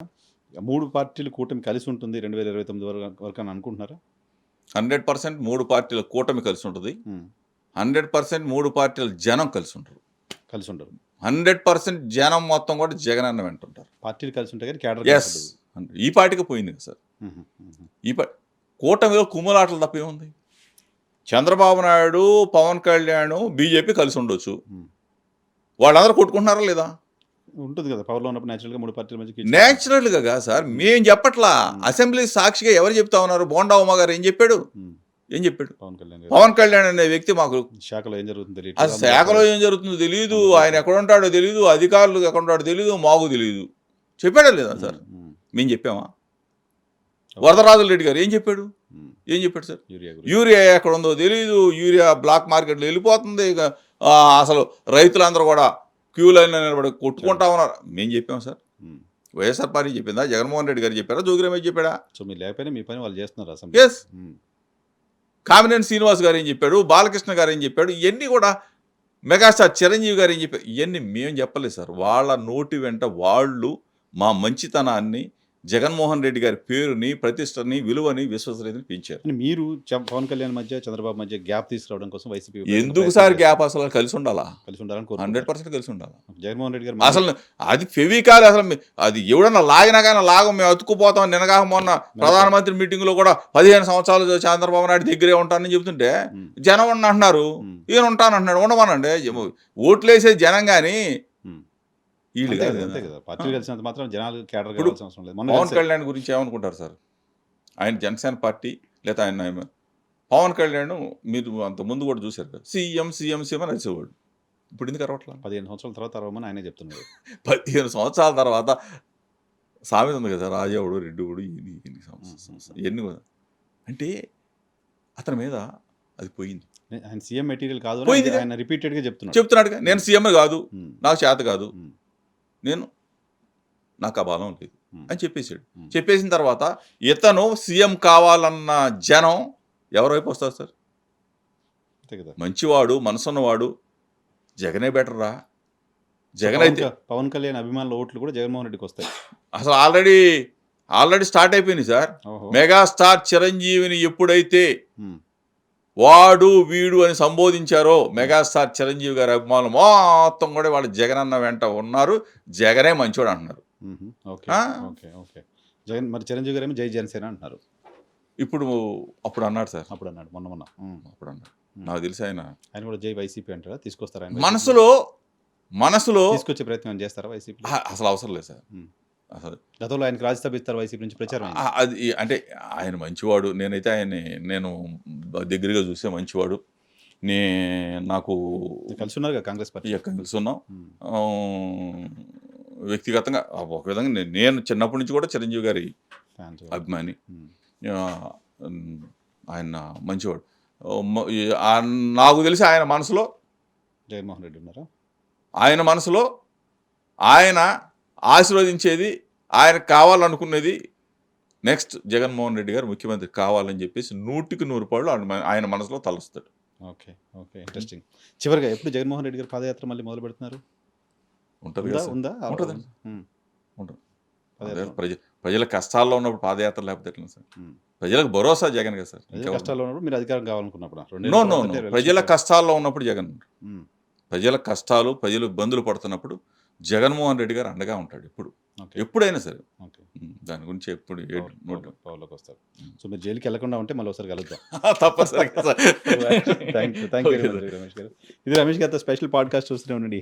3 పార్టీలు కూటమి కలిసి ఉంటుంది 2029 వరకు అని అనుకుంటున్నారా? 100% 3 పార్టీల కూటమి కలిసి ఉంటుంది. హ్మ్. 100% 3 పార్టీల జనం కలిసి ఉంటారు. కలిసి ఉండరు. 100% జనం మొత్తం కూడా జగనన్న వెంట ఉంటారు. పార్టీలు కలిసి ఉంటాయి కానీ క్యాడర్ ఎస్. ఈ పార్టీకి పోయింది కదా సార్. ఈ కూటమిలో కుమ్ములాటలు తప్ప ఏముంది? చంద్రబాబు నాయుడు, పవన్ కళ్యాణ్, బీజేపీ కలిసి ఉండొచ్చు. వాళ్ళందరూ కొట్టుకుంటున్నారా లేదా? ఉంటుంది కదా, పవర్లో ఉన్నప్పుడు నేచురల్గా 3 పార్టీల మధ్య నేచురల్గా కాదు సార్, మేం చెప్పట్లా. అసెంబ్లీ సాక్షిగా ఎవరు చెప్తా ఉన్నారు? బోండా ఉమా గారు ఏం చెప్పాడు? పవన్ కళ్యాణ్ అనే వ్యక్తి మాకు శాఖలో ఏం జరుగుతుందో తెలియదు, ఆ శాఖలో ఏం జరుగుతుందో తెలియదు, ఆయన ఎక్కడ ఉంటాడో తెలియదు, అధికారులు ఎక్కడ ఉంటాడో తెలియదు, మాకు తెలియదు. చెప్పాడా లేదా సార్? మేము చెప్పామా? వరదరాజుల రెడ్డి గారు ఏం చెప్పాడు? ఏం చెప్పాడు సార్? యూరియా ఎక్కడ ఉందో తెలియదు, యూరియా బ్లాక్ మార్కెట్లో వెళ్ళిపోతుంది, ఇక అసలు రైతులందరూ కూడా క్యూ లైన్లో నిలబడి కొట్టుకుంటా ఉన్నారు. మేము చెప్పాం సార్. వైఎస్ఆర్ పార్టీ చెప్పిందా? జగన్మోహన్ రెడ్డి గారు చెప్పారా? జోగి రమేష్ చెప్పాడా? సో మీరు లేకపోయినా మీ పని వాళ్ళు చేస్తున్నారు అసలు. ఎస్. కామినేని శ్రీనివాస్ గారు ఏం చెప్పాడు? బాలకృష్ణ గారు ఏం చెప్పాడు? ఇవన్నీ కూడా మెగాస్టార్ చిరంజీవి గారు ఏం చెప్పారు? ఇవన్నీ మేము చెప్పలేదు సార్. వాళ్ళ నోటి వెంట వాళ్ళు మా మంచితనాన్ని, జగన్మోహన్ రెడ్డి గారి పేరుని, ప్రతిష్టని, విలువని, విశ్వసనీయతని పెంచారు. మీరు పవన్ కళ్యాణ్ మధ్య, చంద్రబాబు మధ్య గ్యాప్ తీసుకురావడం కోసం వైసీపీ ఎందుకు సార్ గ్యాప్? అసలు కలిసి ఉండాలా? కలిసి ఉండాలని 100% కలిసి ఉండాలా. జగన్మోహన్ రెడ్డి గారు అసలు అది ఫెవికాల్, అసలు అది ఎవడన్నా లాగినా కానీ లాగం, మేము అతుక్కుపోతాం. నిన్నగా మొన్న ప్రధానమంత్రి మీటింగ్లో కూడా 15 సంవత్సరాలు చంద్రబాబు నాయుడు దగ్గరే ఉంటానని చెబుతుంటే జనం అంటున్నారు, ఈయన ఉంటానంటున్నాడు. ఉండమనండి, ఓట్లేసే జనం కానీ పార్టీలు కలిసినంత మాత్రం జనాలు క్యాడర్ అవసరం లేదు. పవన్ కళ్యాణ్ గురించి ఏమనుకుంటారు సార్? ఆయన జనసేన పార్టీ లేదా ఆయన పవన్ కళ్యాణ్ మీరు అంత ముందు కూడా చూశారు కదా, సీఎం సీఎం సీఎం అని అరిచేవాడు. ఇప్పుడు ఎందుకు అరవట్లా? 15 సంవత్సరాల తర్వాత అరవమని ఆయనే చెప్తున్నాడు. 15 సంవత్సరాల తర్వాత సామెత ఉంది కదా, రాజావుడు రెడ్డివుడు ఇవన్నీ కూడా. అంటే అతని మీద అది పోయింది. ఆయన సీఎం మెటీరియల్ కాదు, ఆయన రిపీటెడ్గా చెప్తున్నాడుగా, నేను సీఎం కాదు, నాకు చేత కాదు, నాకు ఆ బలం లేదు అని చెప్పేసాడు. చెప్పేసిన తర్వాత ఇతను సీఎం కావాలన్న జనం ఎవరి వైపు వస్తారు సార్? మంచివాడు, మనసున్నవాడు జగనే బెటర్ రా. జగన్ అయితే పవన్ కళ్యాణ్ అభిమానుల ఓట్లు కూడా జగన్మోహన్ రెడ్డికి వస్తాయి. అసలు ఆల్రెడీ స్టార్ట్ అయిపోయింది సార్. మెగాస్టార్ చిరంజీవిని ఎప్పుడైతే వాడు వీడు అని సంబోధించారో, మెగాస్టార్ చిరంజీవి గారి అభిమానులు మొత్తం కూడా వాళ్ళు జగన్ అన్న వెంట ఉన్నారు. జగనే మంచోడు అంటున్నారు. జగన్ మరి చిరంజీవి గారు ఏమో జై జనసేన అంటున్నారు. అప్పుడు అన్నాడు సార్, అప్పుడు అన్నాడు, మొన్న అప్పుడు అన్నాడు. నాకు తెలిసి ఆయన కూడా జై వైసీపీ అంటారా? తీసుకొస్తారా? మనసులో తీసుకొచ్చే ప్రయత్నం చేస్తారా వైసీపీ? అసలు అవసరం లేదు సార్. అసలు గతంలో ఆయనకు రాజ్యసభ ఇస్తారు వైసీపీ నుంచి ప్రచారం. అది అంటే ఆయన మంచివాడు, నేనైతే నేను దగ్గరగా చూసే మంచివాడు. నాకు కలిసి ఉన్నారు కాంగ్రెస్ పార్టీ, కలిసి ఉన్నాం వ్యక్తిగతంగా. ఒక విధంగా నేను చిన్నప్పటి నుంచి కూడా చిరంజీవి గారి అభిమాని. ఆయన మంచివాడు. నాకు తెలిసి ఆయన మనసులో జగన్మోహన్ రెడ్డి ఉన్నారా? ఆయన మనసులో ఆయన ఆశీర్వదించేది, ఆయనకు కావాలనుకునేది నెక్స్ట్ జగన్మోహన్ రెడ్డి గారు ముఖ్యమంత్రి కావాలని చెప్పేసి 100కి 100 ఆయన మనసులో తలుస్తాడు. Okay, interesting. చివరిగా ఎప్పుడు జగన్మోహన్ రెడ్డి గారు పాదయాత్ర మళ్ళీ మొదలు పెడుతున్నారు? ఉంటుంది. ప్రజల కష్టాల్లో ఉన్నప్పుడు పాదయాత్ర లేకపోతే ఎట్లా సార్? ప్రజలకు భరోసా జగన్ కదా సార్. కష్టాల్లో ఉన్నప్పుడు మీరు అధికారం కావాలనుకున్నప్పుడు ప్రజల కష్టాల్లో ఉన్నప్పుడు జగన్, ప్రజల కష్టాలు, ప్రజలు ఇబ్బందులు పడుతున్నప్పుడు జగన్మోహన్ రెడ్డి గారు అండగా ఉంటాడు ఎప్పుడైనా సరే. దాని గురించి ఎప్పుడు పవర్లోకి వస్తారు. సో మీరు జైలుకి వెళ్లకుండా ఉంటే మళ్ళీ ఒకసారి కలుద్దాం. తప్పనిసరిగా సార్. థ్యాంక్ యూ రమేష్ గారు. ఇది రమేష్ గారితో స్పెషల్ పాడ్కాస్ట్ చూస్తూనే ఉండండి.